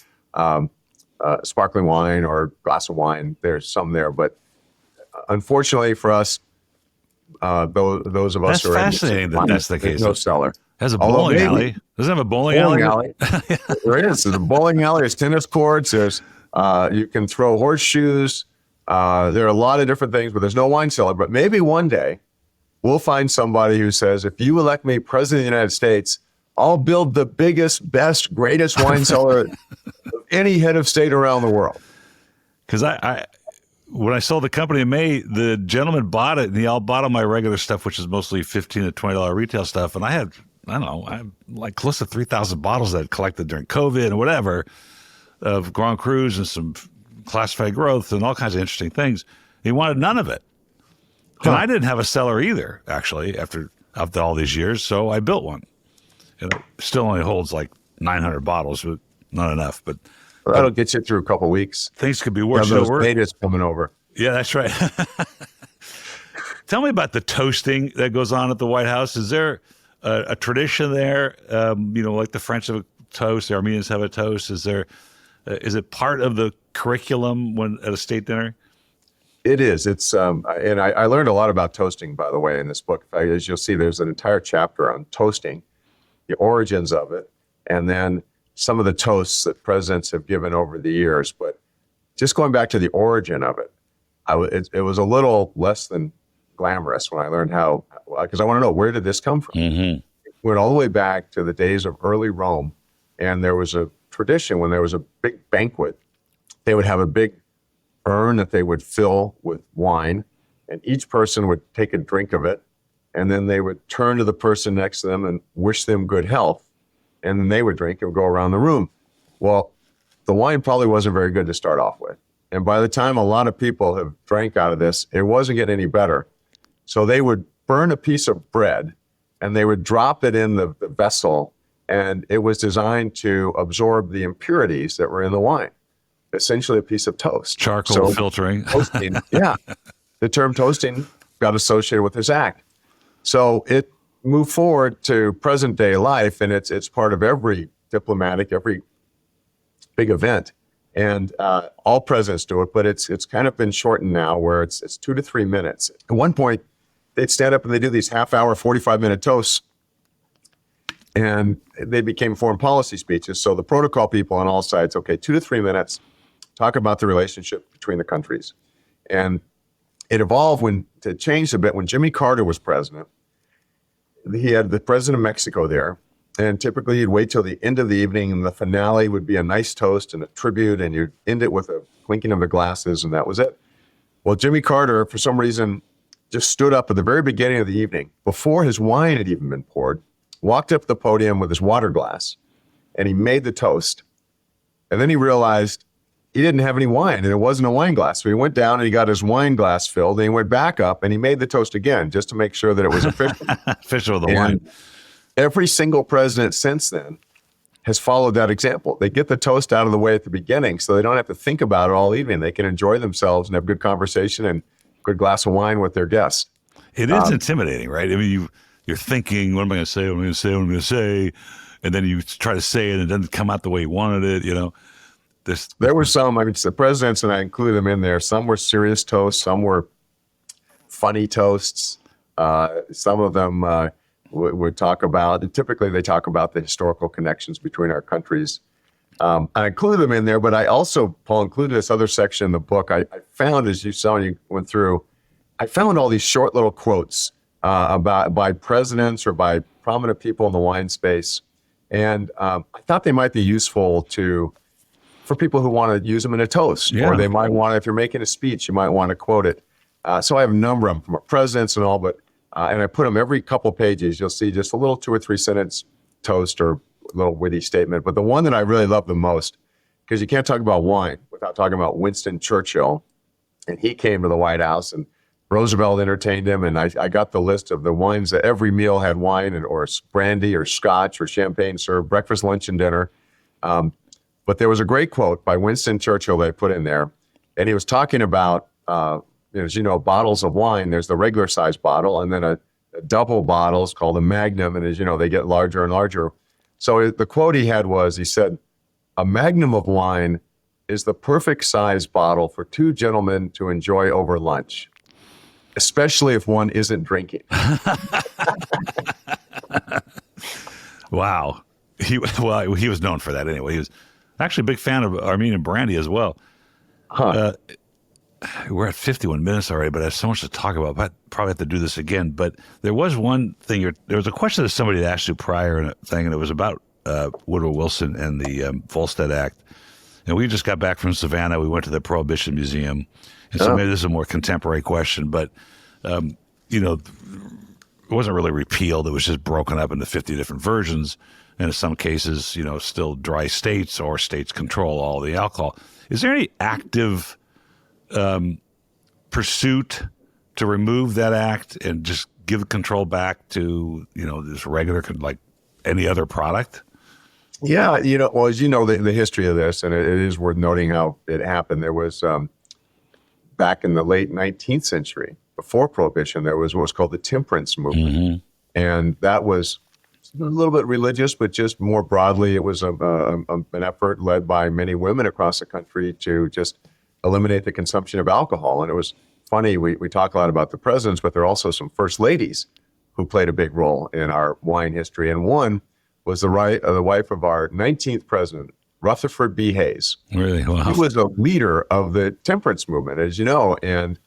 S3: sparkling wine or a glass of wine. There's some there. But unfortunately for us, those of us
S2: That's
S3: who are
S2: fascinating that that's the case.
S3: No cellar.
S2: Has a
S3: Although
S2: bowling
S3: maybe-
S2: alley. Does it have a bowling alley?
S3: There is. There's a bowling alley. There's tennis courts. There's you can throw horseshoes. There are a lot of different things, but there's no wine cellar. But maybe one day we'll find somebody who says, if you elect me president of the United States, I'll build the biggest, best, greatest wine cellar of any head of state around the world.
S2: Because when I sold the company in May, the gentleman bought it, and he all bought all my regular stuff, which is mostly $15 to $20 retail stuff. And I had, I don't know, I had like close to 3,000 bottles that I collected during COVID and whatever of Grand Crus and some classified growth and all kinds of interesting things. He wanted none of it. And I didn't have a cellar either, actually, after all these years. So I built one. And it still only holds like 900 bottles, but not enough. But
S3: That'll get you through a couple of weeks.
S2: things could be
S3: Yeah,
S2: worse.
S3: those natives coming over.
S2: Yeah, that's right. Tell me about the toasting that goes on at the White House. Is there a tradition there? Like the French have a toast, the Armenians have a toast. Is it part of the curriculum at a state dinner?
S3: It is. It's and I learned a lot about toasting, by the way, in this book. In fact, as you'll see, there's an entire chapter on toasting, the origins of it, and then some of the toasts that presidents have given over the years. But just going back to the origin of it, it was a little less than glamorous when I learned how, because I want to know, where did this come from?
S2: Mm-hmm.
S3: It went all the way back to the days of early Rome. And there was a tradition when there was a big banquet, they would have a big urn that they would fill with wine, and each person would take a drink of it. And then they would turn to the person next to them and wish them good health. And then they would drink and go around the room. Well, the wine probably wasn't very good to start off with. And by the time a lot of people have drank out of this, it wasn't getting any better. So they would burn a piece of bread and they would drop it in the vessel, and it was designed to absorb the impurities that were in the wine. Essentially a piece of toast.
S2: Charcoal filtering.
S3: Toasting, yeah. The term toasting got associated with this act. So it moved forward to present day life, and it's part of every every big event. And all presidents do it, but it's kind of been shortened now where it's 2 to 3 minutes. At one point, they'd stand up and they do these half-hour, 45-minute toasts, and they became foreign policy speeches. So the protocol people on all sides, okay, 2 to 3 minutes, talk about the relationship between the countries. And it evolved it changed a bit when Jimmy Carter was president. He had the president of Mexico there, and typically you'd wait till the end of the evening, and the finale would be a nice toast and a tribute, and you'd end it with a clinking of the glasses, and that was it. Well, Jimmy Carter, for some reason, just stood up at the very beginning of the evening, before his wine had even been poured, walked up to the podium with his water glass, and he made the toast. And then he realized he didn't have any wine, and it wasn't a wine glass. So he went down and he got his wine glass filled, and he went back up and he made the toast again just to make sure that it was official.
S2: Official of the wine.
S3: Every single president since then has followed that example. They get the toast out of the way at the beginning so they don't have to think about it all evening. They can enjoy themselves and have good conversation and good glass of wine with their guests.
S2: It is intimidating, right? I mean, you're thinking, what am I going to say? What am I going to say? What am I going to say? And then you try to say it and it doesn't come out the way you wanted it, There
S3: were some, the presidents, and I included them in there, some were serious toasts, some were funny toasts. Some of them would talk about, and typically they talk about the historical connections between our countries. I included them in there, but I also, Paul, included this other section in the book. I found, as you saw when you went through, I found all these short little quotes by presidents or by prominent people in the wine space. And I thought they might be useful to for people who want to use them in a toast, or they might want to, if you're making a speech, you might want to quote it. So I have a number of them from presidents and all, but and I put them every couple pages. You'll see just a little 2 or 3 sentence toast or a little witty statement. But the one that I really love the most, because you can't talk about wine without talking about Winston Churchill. And he came to the White House, and Roosevelt entertained him. And I got the list of the wines that every meal had wine or brandy or scotch or champagne served, breakfast, lunch, and dinner. But there was a great quote by Winston Churchill they put in there. And he was talking about, as you know, bottles of wine. There's the regular size bottle, and then a double bottle is called a magnum. And as you know, they get larger and larger. So the quote he had was, he said, "A magnum of wine is the perfect size bottle for 2 gentlemen to enjoy over lunch, especially if one isn't drinking."
S2: Wow. He was known for that anyway. He was actually a big fan of Armenian brandy as well. We're at 51 minutes already, but I have so much to talk about. I probably have to do this again. But there was one thing. There was a question that somebody had asked you prior, and it was about Woodrow Wilson and the Volstead Act. And we just got back from Savannah. We went to the Prohibition Museum. And so maybe this is a more contemporary question, but, it wasn't really repealed. It was just broken up into 50 different versions. And in some cases, still dry states or states control all the alcohol. Is there any active pursuit to remove that act and just give control back to, this regular, like any other product?
S3: Yeah, well, as you know, the history of this, and it is worth noting how it happened. There was, back in the late 19th century, before Prohibition, there was what was called the temperance movement. Mm-hmm. And that was a little bit religious, but just more broadly, it was an effort led by many women across the country to just eliminate the consumption of alcohol. And it was funny, we talk a lot about the presidents, but there are also some first ladies who played a big role in our wine history. And one was the wife of our 19th president, Rutherford B. Hayes.
S2: Really? Wow.
S3: He was a leader of the temperance movement, as you know, and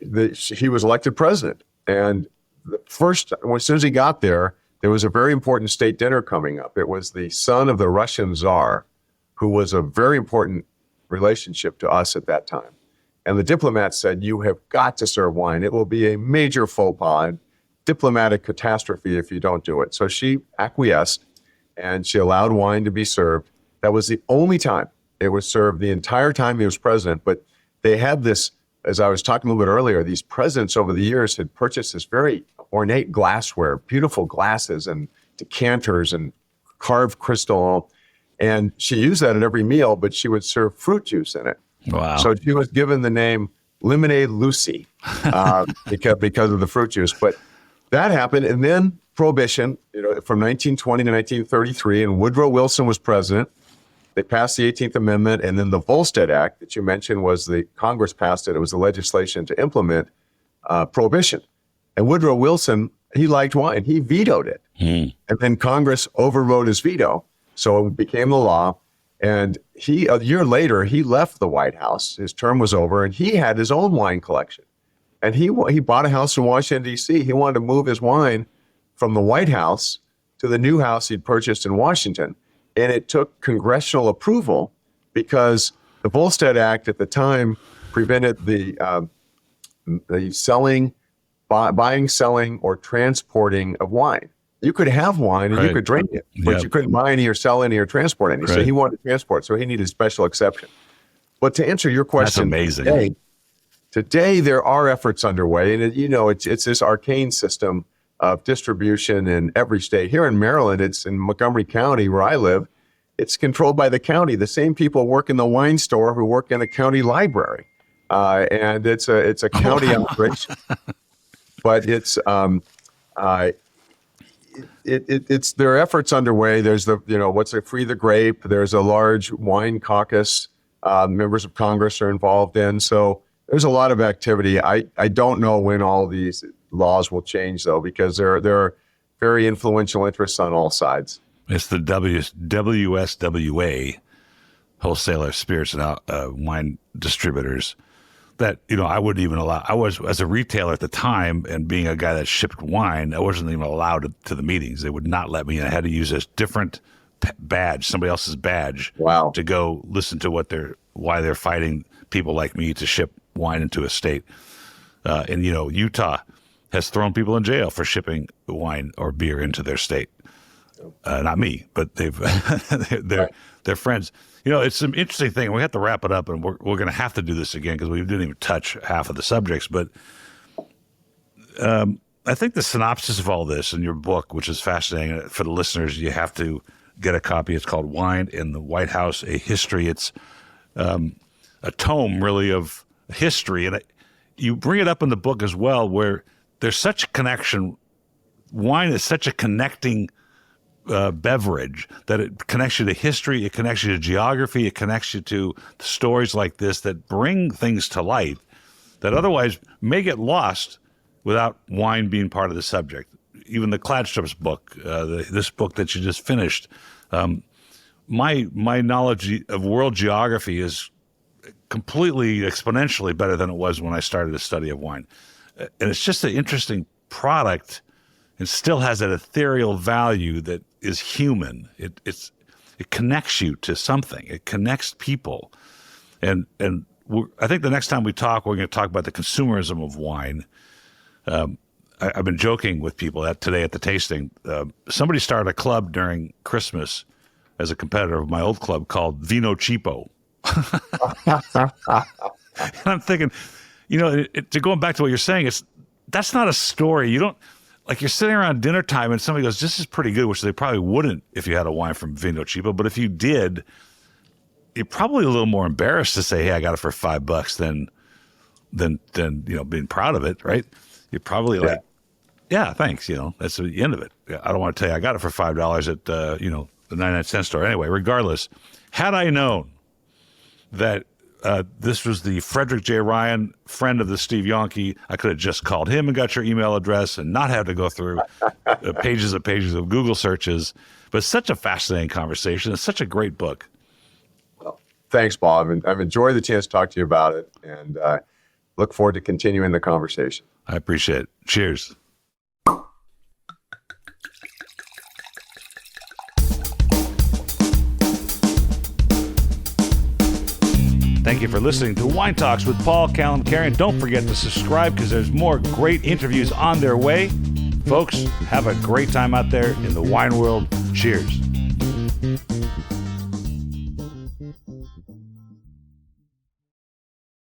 S3: he was elected president. And as soon as he got there was a very important state dinner coming up. It was the son of the Russian Tsar, who was a very important relationship to us at that time. And the diplomat said, "You have got to serve wine. It will be a major faux pas, diplomatic catastrophe if you don't do it." So she acquiesced, and she allowed wine to be served. That was the only time it was served the entire time he was president. But they had this, as I was talking a little bit earlier, these presidents over the years had purchased this very ornate glassware, beautiful glasses and decanters and carved crystal. And she used that at every meal, but she would serve fruit juice in it.
S2: Wow.
S3: So she was given the name Lemonade Lucy because of the fruit juice. But that happened. And then Prohibition, from 1920 to 1933, and Woodrow Wilson was president. They passed the 18th Amendment, and then the Volstead Act that you mentioned was the Congress passed it. It was the legislation to implement Prohibition. And Woodrow Wilson, he liked wine. He vetoed it. And then Congress overrode his veto. So it became the law. And a year later, he left the White House. His term was over, and he had his own wine collection. And he bought a house in Washington, D.C. He wanted to move his wine from the White House to the new house he'd purchased in Washington. And it took congressional approval because the Volstead Act at the time prevented the buying, selling, or transporting of wine. You could have wine and you could drink it, but you couldn't buy any or sell any or transport any. Right. So he wanted to transport, so he needed a special exception. But to answer your question,
S2: that's amazing.
S3: Today there are efforts underway, and it's this arcane system of distribution in every state. Here in Maryland, it's in Montgomery County where I live. It's controlled by the county. The same people work in the wine store who work in the county library, and it's a county operation. But it's there are efforts underway. There's Free the Grape. There's a large wine caucus. Members of Congress are involved in. So there's a lot of activity. I don't know when all these laws will change, though, because there are very influential interests on all sides.
S2: It's the WSWA, Wholesaler Spirits and Wine Distributors, that I wouldn't even allow. I was, as a retailer at the time, and being a guy that shipped wine, I wasn't even allowed to the meetings. They would not let me in. I had to use a different badge, somebody else's badge,
S3: Wow.
S2: to go listen to why they're fighting people like me to ship wine into a state. And Utah has thrown people in jail for shipping wine or beer into their state. Not me, but they're friends. It's an interesting thing. We have to wrap it up, and we're going to have to do this again because we didn't even touch half of the subjects. But I think the synopsis of all this in your book, which is fascinating for the listeners, you have to get a copy. It's called Wine in the White House, A History. It's a tome, really, of history. And you bring it up in the book as well, where there's such a connection. Wine is such a connecting beverage that it connects you to history, it connects you to geography, it connects you to stories like this that bring things to light that otherwise may get lost without wine being part of the subject. Even the Kladstrup's book, this book that you just finished, my knowledge of world geography is completely exponentially better than it was when I started the study of wine. And it's just an interesting product and still has that ethereal value that is human. It connects you to something. It connects people. And I think the next time we talk, we're going to talk about the consumerism of wine. I've been joking with people today at the tasting. Somebody started a club during Christmas as a competitor of my old club called Vino Cheapo. And I'm thinking, to going back to what you're saying, that's not a story. You don't, like, you're sitting around dinner time and somebody goes, this is pretty good, which they probably wouldn't if you had a wine from Vino Cheapo. But if you did, you're probably a little more embarrassed to say, hey, I got it for $5 than being proud of it, right? You're probably like, yeah, thanks. That's the end of it. I don't want to tell you I got it for $5 at the 99-cent store. Anyway, regardless, had I known that this was the Frederick J. Ryan, friend of the Steve Yonke, I could have just called him and got your email address and not have to go through pages and pages of Google searches. But it's such a fascinating conversation. It's such a great book.
S3: Well, thanks, Bob. And I've enjoyed the chance to talk to you about it, and look forward to continuing the conversation.
S2: I appreciate it. Cheers. Thank you for listening to Wine Talks with Paul Kalamkarian. Don't forget to subscribe because there's more great interviews on their way. Folks, have a great time out there in the wine world. Cheers.